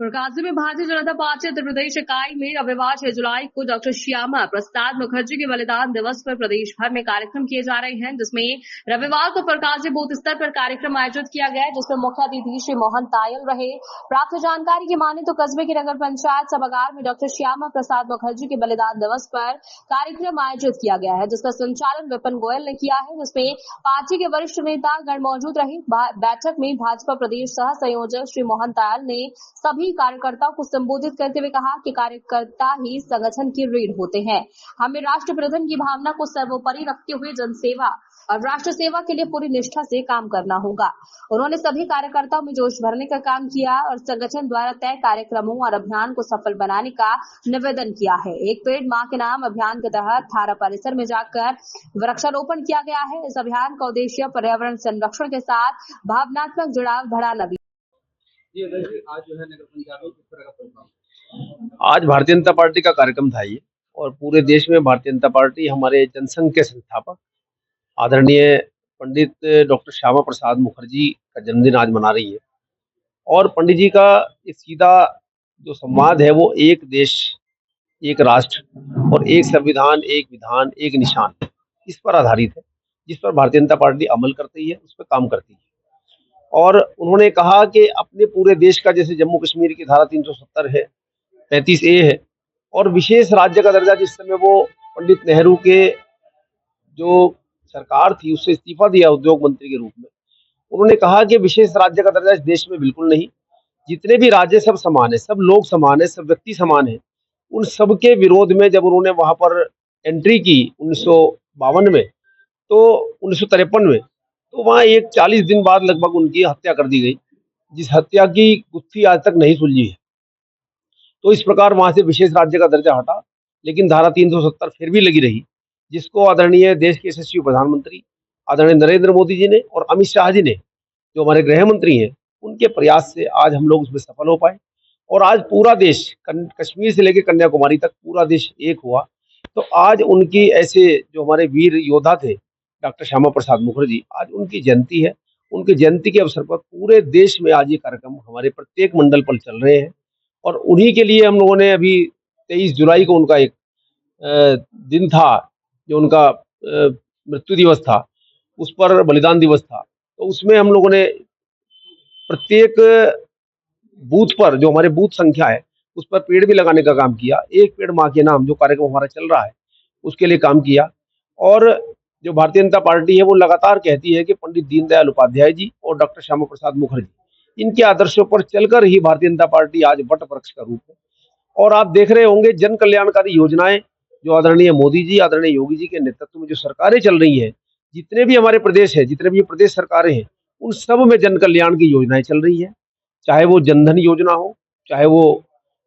और गाजी में भारतीय जनता पार्टी उत्तर प्रदेश इकाई में रविवार 6 जुलाई को डॉक्टर श्यामा प्रसाद मुखर्जी के बलिदान दिवस पर प्रदेश भर में कार्यक्रम किए जा रहे हैं, जिसमें रविवार को प्रकाशी बूथ स्तर पर कार्यक्रम आयोजित किया गया है, जिसमें मुख्य अतिथि श्री मोहन तायल रहे। प्राप्त जानकारी की माने तो कस्बे की नगर पंचायत सभागार में डॉक्टर श्यामा प्रसाद मुखर्जी के बलिदान दिवस पर कार्यक्रम आयोजित किया गया है, जिसका संचालन विपिन गोयल ने किया है, जिसमें पार्टी के वरिष्ठ नेता गण मौजूद रहे। बैठक में भाजपा प्रदेश सह संयोजक श्री मोहन तायल ने सभी कार्यकर्ताओं को संबोधित करते हुए कहा कि कार्यकर्ता ही संगठन की रीढ़ होते हैं। हमें राष्ट्र प्रथम की भावना को सर्वोपरि रखते हुए जनसेवा और राष्ट्र सेवा के लिए पूरी निष्ठा से काम करना होगा। उन्होंने सभी कार्यकर्ताओं में जोश भरने का काम किया और संगठन द्वारा तय कार्यक्रमों और अभियान को सफल बनाने का निवेदन किया है। एक पेड़ मां के नाम अभियान के तहत थारा परिसर में जाकर वृक्षारोपण किया गया है। इस अभियान का उद्देश्य पर्यावरण संरक्षण के साथ भावनात्मक जुड़ाव बढ़ाना भी। आज जो है नगर पंचायत में किस तरह का प्रोग्राम? आज भारतीय जनता पार्टी का कार्यक्रम था ये, और पूरे देश में भारतीय जनता पार्टी हमारे जनसंघ के संस्थापक आदरणीय पंडित डॉक्टर श्यामा प्रसाद मुखर्जी का जन्मदिन आज मना रही है। और पंडित जी का एक सीधा जो संवाद है वो एक देश, एक राष्ट्र और एक संविधान, एक विधान, एक निशान, इस पर आधारित है, जिस पर भारतीय जनता पार्टी अमल करती है, उस पर काम करती है। और उन्होंने कहा कि अपने पूरे देश का, जैसे जम्मू कश्मीर की धारा 370 है, 35A है, और विशेष राज्य का दर्जा जिस समय वो पंडित नेहरू के जो सरकार थी उससे इस्तीफा दिया उद्योग मंत्री के रूप में, उन्होंने कहा कि विशेष राज्य का दर्जा इस देश में बिल्कुल नहीं, जितने भी राज्य सब समान है, सब लोग समान है, सब व्यक्ति समान है। उन सब के विरोध में जब उन्होंने वहां पर एंट्री की 1952 में, तो 1953 में, तो वहाँ एक 40 दिन बाद लगभग उनकी हत्या कर दी गई, जिस हत्या की गुत्थी आज तक नहीं सुलझी है। तो इस प्रकार वहां से विशेष राज्य का दर्जा हटा, लेकिन धारा 370 फिर भी लगी रही, जिसको आदरणीय देश के यशस्वी प्रधानमंत्री आदरणीय नरेंद्र मोदी जी ने और अमित शाह जी ने, जो हमारे गृह मंत्री हैं, उनके प्रयास से आज हम लोग उसमें सफल हो पाए। और आज पूरा देश, कश्मीर से लेकर कन्याकुमारी तक पूरा देश एक हुआ। तो आज उनकी ऐसे जो हमारे वीर योद्धा थे डॉक्टर श्यामा प्रसाद मुखर्जी, आज उनकी जयंती है। उनकी जयंती के अवसर पर पूरे देश में आज ये कार्यक्रम हमारे प्रत्येक मंडल पर चल रहे हैं। और उन्हीं के लिए हम लोगों ने अभी 23 जुलाई को उनका एक दिन था, जो उनका मृत्यु दिवस था, उस पर बलिदान दिवस था। तो उसमें हम लोगों ने प्रत्येक बूथ पर, जो हमारे बूथ संख्या है, उस पर पेड़ भी लगाने का काम किया। एक पेड़ मां के नाम जो कार्यक्रम हमारा चल रहा है, उसके लिए काम किया। और जो भारतीय जनता पार्टी है वो लगातार कहती है कि पंडित दीनदयाल उपाध्याय जी और डॉक्टर श्यामा प्रसाद मुखर्जी, इनके आदर्शों पर चलकर ही भारतीय जनता पार्टी आज वट वृक्ष का रूप है। और आप देख रहे होंगे जन कल्याणकारी योजनाएं जो आदरणीय मोदी जी, आदरणीय योगी जी के नेतृत्व में जो सरकारें चल रही हैं, जितने भी हमारे प्रदेश है, जितने भी प्रदेश सरकारें हैं, उन सब में जन कल्याण की योजनाएं चल रही है। चाहे वो जनधन योजना हो, चाहे वो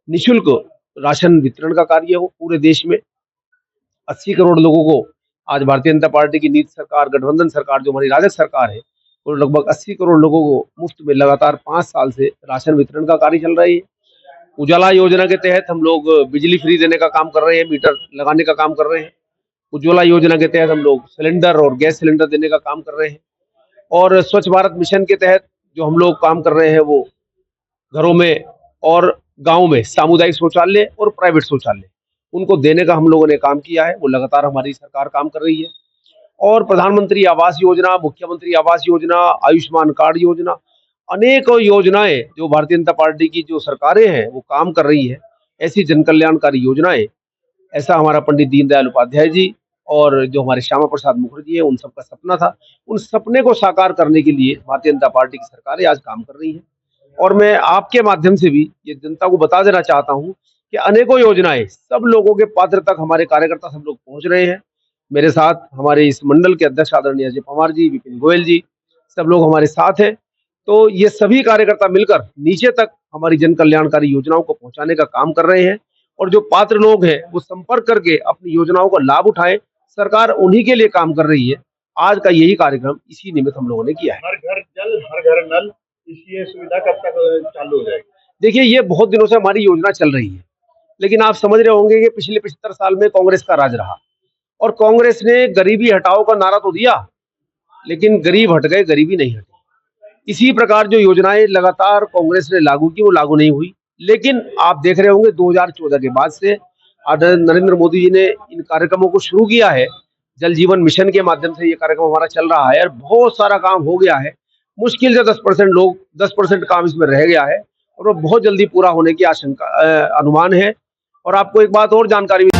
निःशुल्क राशन वितरण का कार्य हो। पूरे देश में 80 करोड़ लोगों को आज भारतीय जनता पार्टी की नीति सरकार, गठबंधन सरकार, जो हमारी राजग सरकार है, और लगभग 80 करोड़ लोगों को मुफ्त में लगातार 5 साल से राशन वितरण का कार्य चल रहा है। उजाला योजना के तहत हम लोग बिजली फ्री देने का काम कर रहे हैं, मीटर लगाने का काम कर रहे हैं। उज्ज्वला योजना के तहत हम लोग सिलेंडर और गैस सिलेंडर देने का काम कर रहे हैं। और स्वच्छ भारत मिशन के तहत जो हम लोग काम कर रहे हैं, वो घरों में और गाँव में सामुदायिक शौचालय और प्राइवेट शौचालय, उनको देने का हम लोगों ने काम किया है। वो लगातार हमारी सरकार काम कर रही है। और प्रधानमंत्री आवास योजना, मुख्यमंत्री आवास योजना, आयुष्मान कार्ड योजना, अनेकों योजनाएं जो भारतीय जनता पार्टी की जो सरकारें हैं वो काम कर रही है। ऐसी जन कल्याणकारी योजनाएं, ऐसा हमारा पंडित दीनदयाल उपाध्याय जी और जो हमारे श्यामा प्रसाद मुखर्जी है, उन सबका सपना था। उन सपने को साकार करने के लिए भारतीय जनता पार्टी की सरकारें आज काम कर रही है। और मैं आपके माध्यम से भी ये जनता को बता देना चाहता हूँ कि अनेकों योजनाएं सब लोगों के पात्र तक हमारे कार्यकर्ता सब लोग पहुंच रहे हैं। मेरे साथ हमारे इस मंडल के अध्यक्ष आदरणीय अजय पवार जी, विपिन गोयल जी, सब लोग हमारे साथ हैं। तो ये सभी कार्यकर्ता मिलकर नीचे तक हमारी जन कल्याणकारी योजनाओं को पहुंचाने का काम कर रहे हैं। और जो पात्र लोग हैं वो संपर्क करके अपनी योजनाओं का लाभ उठाएं। सरकार उन्हीं के लिए काम कर रही है। आज का यही कार्यक्रम इसी निमित्त हम लोगों ने किया है। हर घर जल, हर घर नल, ये सुविधा कब तक चालू हो जाएगी? देखिए, ये बहुत दिनों से हमारी योजना चल रही है, लेकिन आप समझ रहे होंगे कि पिछले 75 साल में कांग्रेस का राज रहा, और कांग्रेस ने गरीबी हटाओ का नारा तो दिया, लेकिन गरीब हट गए, गरीबी नहीं हटी। इसी प्रकार जो योजनाएं लगातार कांग्रेस ने लागू की, वो लागू नहीं हुई, लेकिन आप देख रहे होंगे 2014 के बाद से नरेंद्र मोदी जी ने इन कार्यक्रमों को शुरू किया है। जल जीवन मिशन के माध्यम से ये कार्यक्रम हमारा चल रहा है और बहुत सारा काम हो गया है। मुश्किल से 10% काम इसमें रह गया है और वो बहुत जल्दी पूरा होने की आशंका अनुमान है। और आपको एक बात और जानकारी